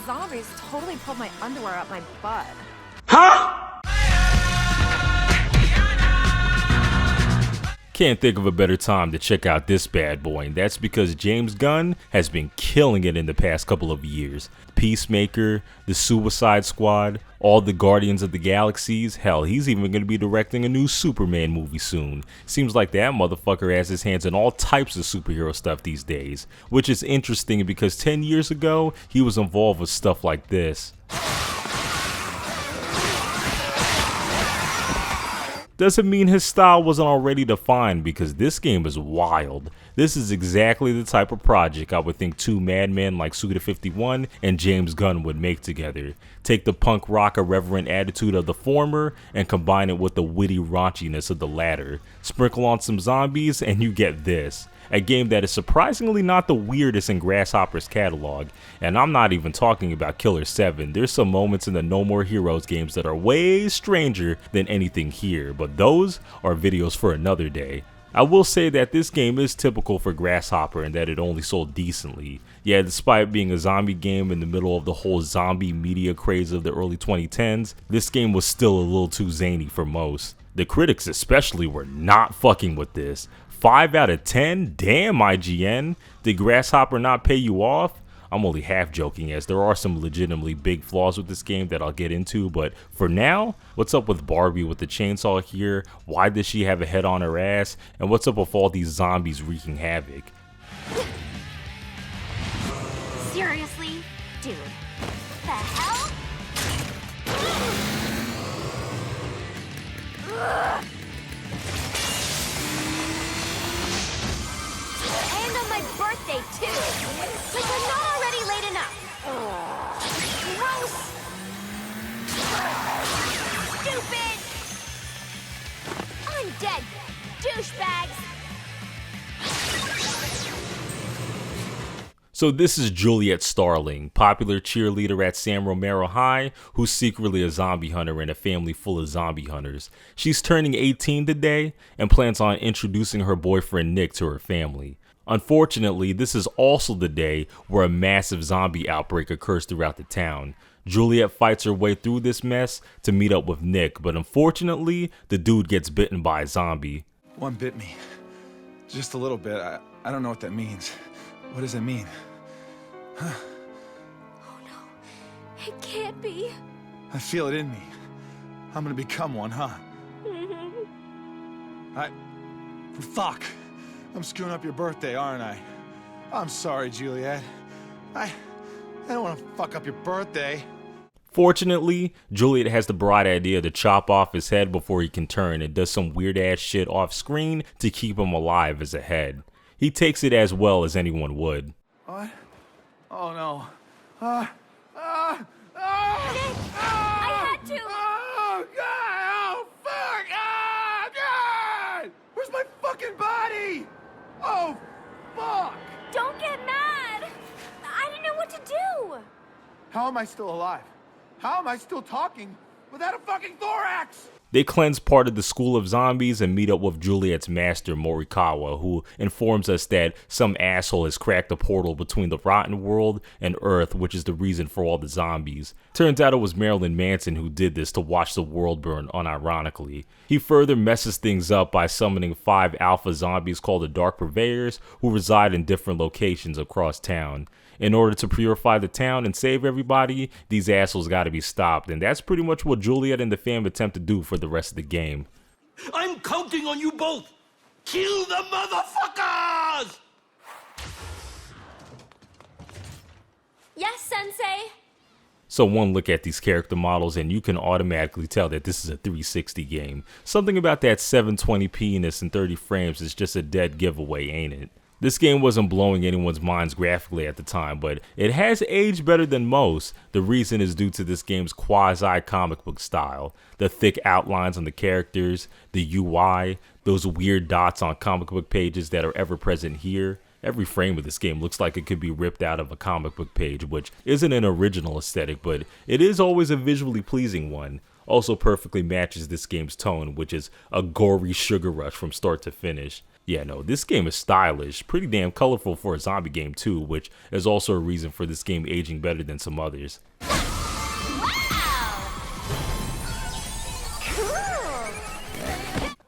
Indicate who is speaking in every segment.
Speaker 1: zombies totally pulled my underwear up my butt.
Speaker 2: Can't think of a better time to check out this bad boy, and that's because James Gunn has been killing it in the past couple of years. Peacemaker, the Suicide Squad, all the Guardians of the Galaxies, hell, he's even going to be directing a new Superman movie soon. Seems like that motherfucker has his hands in all types of superhero stuff these days, which is interesting because 10 years ago, he was involved with stuff like this. Doesn't mean his style wasn't already defined, because this game is wild. This is exactly the type of project I would think two madmen like Suda 51 and James Gunn would make together. Take the punk rock irreverent attitude of the former and combine it with the witty raunchiness of the latter. Sprinkle on some zombies and you get this. A game that is surprisingly not the weirdest in Grasshopper's catalog, and I'm not even talking about Killer 7. There's some moments in the No More Heroes games that are way stranger than anything here, but those are videos for another day. I will say that this game is typical for Grasshopper in that it only sold decently. Yeah, despite being a zombie game in the middle of the whole zombie media craze of the early 2010s, this game was still a little too zany for most. The critics especially were not fucking with this. 5 out of 10? Damn, IGN. Did Grasshopper not pay you off? I'm only half joking, as there are some legitimately big flaws with this game that I'll get into, but for now, what's up with Barbie with the chainsaw here? Why does she have a head on her ass? And what's up with all these zombies wreaking havoc?
Speaker 1: Seriously? Dude. The hell? Ugh. And on my birthday, too. Like I'm not already late enough. Gross. Stupid. I'm dead, douchebags.
Speaker 2: So this is Juliet Starling, popular cheerleader at San Romero High, who's secretly a zombie hunter in a family full of zombie hunters. She's turning 18 today and plans on introducing her boyfriend Nick to her family. Unfortunately, this is also the day where a massive zombie outbreak occurs throughout the town. Juliet fights her way through this mess to meet up with Nick, but unfortunately, the dude gets bitten by a zombie.
Speaker 3: One bit me. Just a little bit. I don't know what that means. What does it mean? Huh?
Speaker 1: Oh no, it can't be.
Speaker 3: I feel it in me. I'm gonna become one, huh? Fuck. I'm screwing up your birthday, aren't I? I'm sorry, Juliet. I don't want to fuck up your birthday.
Speaker 2: Fortunately, Juliet has the bright idea to chop off his head before he can turn and does some weird ass shit off screen to keep him alive as a head. He takes it as well as anyone would.
Speaker 3: What? Oh no.
Speaker 1: I had to.
Speaker 3: Oh god! Oh fuck! Oh god! Where's my fucking body? Oh fuck!
Speaker 1: Don't get mad. I didn't know what to do.
Speaker 3: How am I still alive? How am I still talking without a fucking thorax?
Speaker 2: They cleanse part of the school of zombies and meet up with Juliet's master, Morikawa, who informs us that some asshole has cracked a portal between the rotten world and Earth, which is the reason for all the zombies. Turns out it was Marilyn Manson who did this to watch the world burn unironically. He further messes things up by summoning 5 alpha zombies called the Dark Purveyors, who reside in different locations across town. In order to purify the town and save everybody, these assholes gotta be stopped, and that's pretty much what Juliet and the fam attempt to do for the rest of the game.
Speaker 4: I'm counting on you both! Kill the motherfuckers!
Speaker 1: Yes, Sensei.
Speaker 2: So one look at these character models and you can automatically tell that this is a 360 game. Something about that 720p-ness and 30 frames is just a dead giveaway, ain't it? This game wasn't blowing anyone's minds graphically at the time, but it has aged better than most. The reason is due to this game's quasi-comic book style. The thick outlines on the characters, the UI, those weird dots on comic book pages that are ever present here. Every frame of this game looks like it could be ripped out of a comic book page, which isn't an original aesthetic, but it is always a visually pleasing one. also perfectly matches this game's tone, which is a gory sugar rush from start to finish. Yeah, no, this game is stylish, pretty damn colorful for a zombie game too, which is also a reason for this game aging better than some others.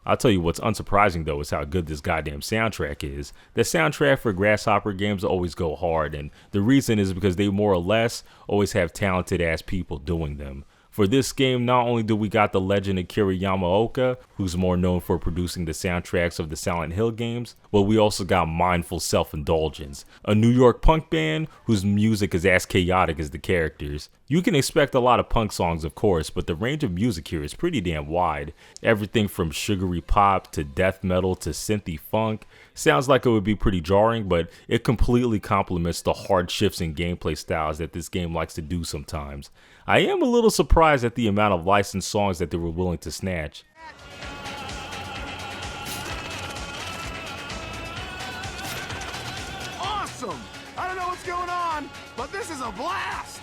Speaker 2: I'll tell you what's unsurprising though is how good this goddamn soundtrack is. The soundtrack for Grasshopper games always go hard, and the reason is because they more or less always have talented ass people doing them. For this game, not only do we got the legend Akira Yamaoka, who's more known for producing the soundtracks of the Silent Hill games, but we also got Mindful Self-Indulgence, a New York punk band whose music is as chaotic as the characters. You can expect a lot of punk songs, of course, but the range of music here is pretty damn wide. Everything from sugary pop to death metal to synthy funk. Sounds like it would be pretty jarring, but it completely complements the hard shifts in gameplay styles that this game likes to do sometimes. I am a little surprised at the amount of licensed songs that they were willing to snatch.
Speaker 3: Awesome! I don't know what's going on, but this is a blast!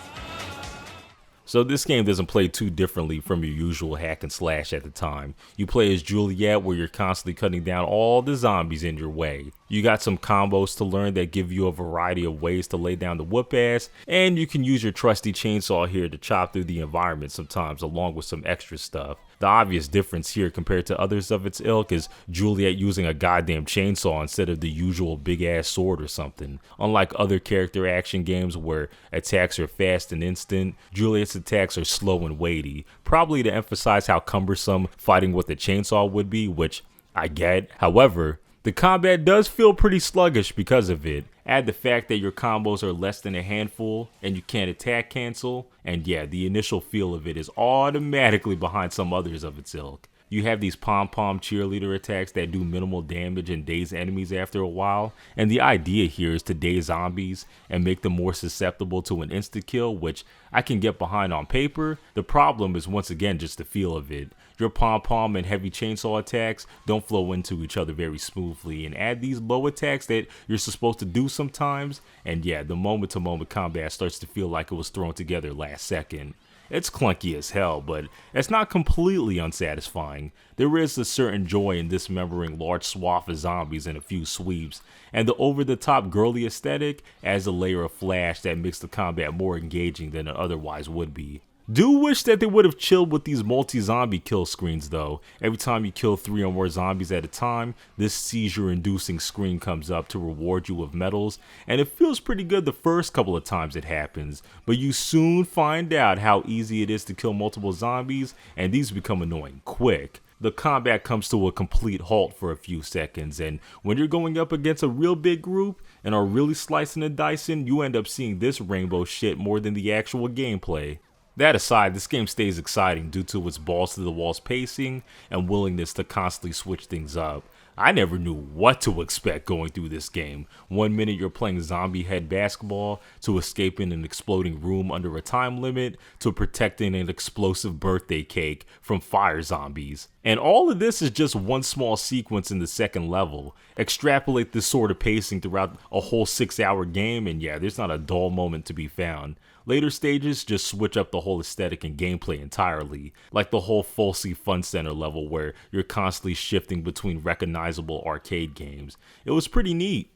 Speaker 2: So this game doesn't play too differently from your usual hack and slash at the time. You play as Juliet, where you're constantly cutting down all the zombies in your way. You got some combos to learn that give you a variety of ways to lay down the whoop ass, and you can use your trusty chainsaw here to chop through the environment sometimes along with some extra stuff. The obvious difference here compared to others of its ilk is Juliet using a goddamn chainsaw instead of the usual big ass sword or something. Unlike other character action games where attacks are fast and instant, Juliet's attacks are slow and weighty, probably to emphasize how cumbersome fighting with a chainsaw would be, which I get. However, the combat does feel pretty sluggish because of it. Add the fact that your combos are less than a handful and you can't attack cancel, and yeah, the initial feel of it is automatically behind some others of its ilk. You have these pom-pom cheerleader attacks that do minimal damage and daze enemies after a while, and the idea here is to daze zombies and make them more susceptible to an insta-kill, which I can get behind on paper. The problem is once again just the feel of it. Your pom-pom and heavy chainsaw attacks don't flow into each other very smoothly, and add these low attacks that you're supposed to do sometimes, and yeah, the moment-to-moment combat starts to feel like it was thrown together last second. It's clunky as hell, but it's not completely unsatisfying. There is a certain joy in dismembering large swaths of zombies in a few sweeps, and the over-the-top girly aesthetic adds a layer of flash that makes the combat more engaging than it otherwise would be. Do wish that they would have chilled with these multi-zombie kill screens though. Every time you kill 3 or more zombies at a time, this seizure-inducing screen comes up to reward you with medals, and it feels pretty good the first couple of times it happens, but you soon find out how easy it is to kill multiple zombies, and these become annoying quick. The combat comes to a complete halt for a few seconds, and when you're going up against a real big group and are really slicing and dicing, you end up seeing this rainbow shit more than the actual gameplay. That aside, this game stays exciting due to its balls to the walls pacing and willingness to constantly switch things up. I never knew what to expect going through this game. One minute you're playing zombie head basketball, to escaping an exploding room under a time limit, to protecting an explosive birthday cake from fire zombies. And all of this is just one small sequence in the second level. Extrapolate this sort of pacing throughout a whole 6-hour game, and yeah, there's not a dull moment to be found. Later stages just switch up the whole aesthetic and gameplay entirely, like the whole Fulci Fun Center level where you're constantly shifting between recognizable arcade games. It was pretty neat.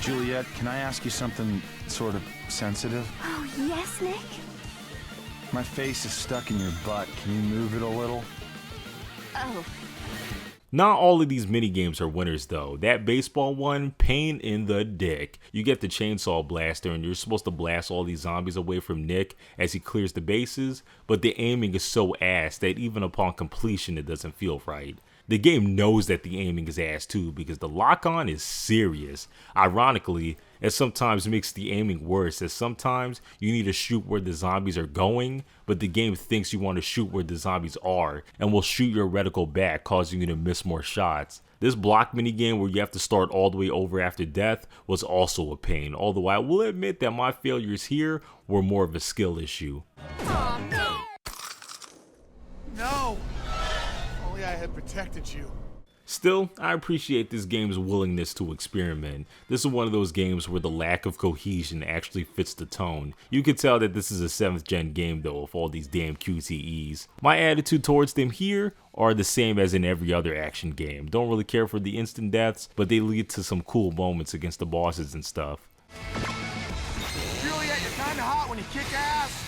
Speaker 3: Juliet, can I ask you something sort of sensitive?
Speaker 1: Oh, yes, Nick?
Speaker 3: My face is stuck in your butt. Can you move it a little?
Speaker 1: Oh.
Speaker 2: Not all of these minigames are winners though. That baseball one, pain in the dick. You get the chainsaw blaster and you're supposed to blast all these zombies away from Nick as he clears the bases, but the aiming is so ass that even upon completion it doesn't feel right. The game knows that the aiming is ass too because the lock-on is serious. Ironically, it sometimes makes the aiming worse, as sometimes you need to shoot where the zombies are going, but the game thinks you want to shoot where the zombies are and will shoot your reticle back, causing you to miss more shots. This block minigame where you have to start all the way over after death was also a pain, although I will admit that my failures here were more of a skill issue.
Speaker 1: Aw, no.
Speaker 3: No! If only I had protected you.
Speaker 2: Still, I appreciate this game's willingness to experiment. This is one of those games where the lack of cohesion actually fits the tone. You can tell that this is a 7th gen game though, with all these damn QTEs. My attitude towards them here are the same as in every other action game. Don't really care for the instant deaths, but they lead to some cool moments against the bosses and stuff.
Speaker 3: Juliet, you're kinda hot when you kick ass.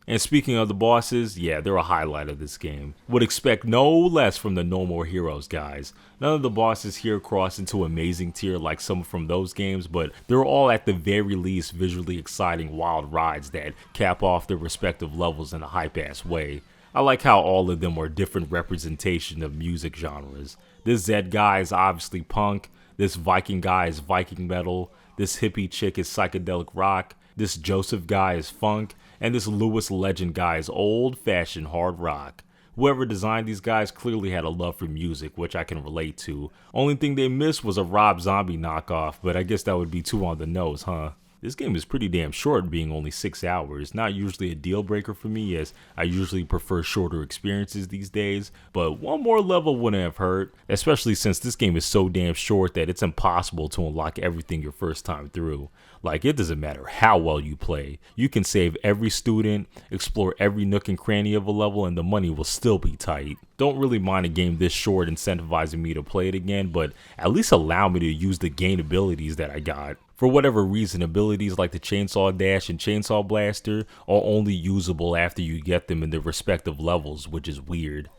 Speaker 2: And speaking of the bosses, yeah, they're a highlight of this game. Would expect no less from the No More Heroes guys. None of the bosses here cross into amazing tier like some from those games, but they're all at the very least visually exciting wild rides that cap off their respective levels in a hype-ass way. I like how all of them are different representation of music genres. This Zed guy is obviously punk, this Viking guy is Viking metal, this hippie chick is psychedelic rock, this Joseph guy is funk, and this Lewis Legend guy is old-fashioned hard rock. Whoever designed these guys clearly had a love for music, which I can relate to. Only thing they missed was a Rob Zombie knockoff, but I guess that would be too on the nose, huh? This game is pretty damn short, being only 6 hours. Not usually a deal breaker for me, as I usually prefer shorter experiences these days, but one more level wouldn't have hurt, especially since this game is so damn short that it's impossible to unlock everything your first time through. Like, it doesn't matter how well you play. You can save every student, explore every nook and cranny of a level, and the money will still be tight. Don't really mind a game this short incentivizing me to play it again, but at least allow me to use the gain abilities that I got. For whatever reason, abilities like the Chainsaw Dash and Chainsaw Blaster are only usable after you get them in their respective levels, which is weird.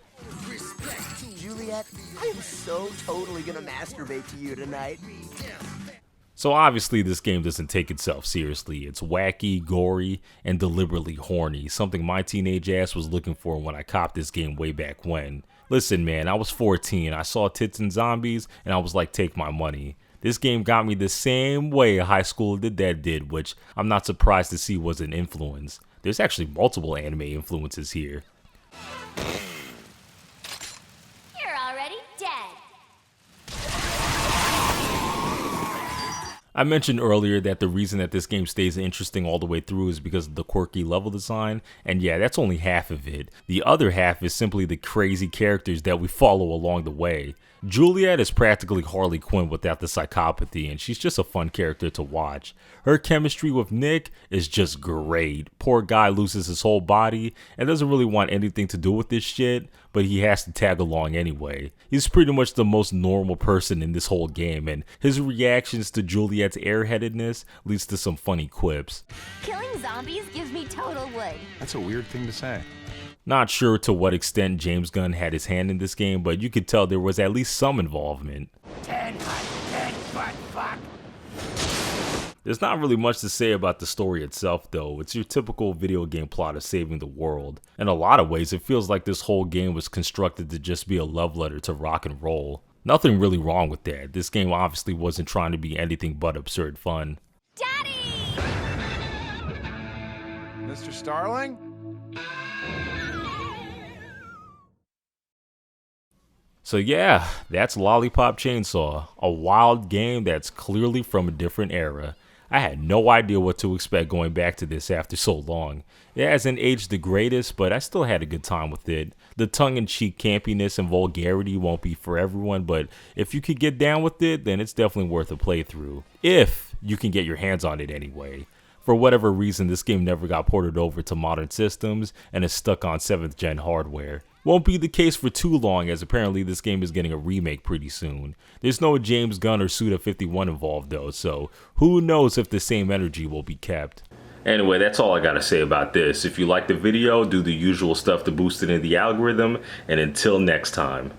Speaker 5: Juliet, I am so totally gonna masturbate to you tonight.
Speaker 2: So obviously this game doesn't take itself seriously. It's wacky, gory, and deliberately horny, something my teenage ass was looking for when I copped this game way back when. Listen man, I was 14, I saw tits and zombies, and I was like, take my money. This game got me the same way High School of the Dead did, which I'm not surprised to see was an influence. There's actually multiple anime influences here.
Speaker 1: You're already dead.
Speaker 2: I mentioned earlier that the reason that this game stays interesting all the way through is because of the quirky level design, and yeah, that's only half of it. The other half is simply the crazy characters that we follow along the way. Juliet is practically Harley Quinn without the psychopathy, and she's just a fun character to watch. Her chemistry with Nick is just great. Poor guy loses his whole body and doesn't really want anything to do with this shit, but he has to tag along anyway. He's pretty much the most normal person in this whole game, and his reactions to Juliet's airheadedness leads to some funny quips.
Speaker 1: Killing zombies gives me total wood.
Speaker 3: That's a weird thing to say.
Speaker 2: Not sure to what extent James Gunn had his hand in this game, but you could tell there was at least some involvement. There's not really much to say about the story itself though. It's your typical video game plot of saving the world. In a lot of ways, it feels like this whole game was constructed to just be a love letter to rock and roll. Nothing really wrong with that. This game obviously wasn't trying to be anything but absurd fun.
Speaker 1: Daddy!
Speaker 3: Mr. Starling?
Speaker 2: So yeah, that's Lollipop Chainsaw, a wild game that's clearly from a different era. I had no idea what to expect going back to this after so long. It hasn't aged the greatest, but I still had a good time with it. The tongue-in-cheek campiness and vulgarity won't be for everyone, but if you could get down with it, then it's definitely worth a playthrough. If you can get your hands on it anyway. For whatever reason, this game never got ported over to modern systems and is stuck on 7th gen hardware. Won't be the case for too long, as apparently this game is getting a remake pretty soon. There's no James Gunn or Suda 51 involved though, so who knows if the same energy will be kept. Anyway, that's all I gotta say about this. If you liked the video, do the usual stuff to boost it in the algorithm, and until next time.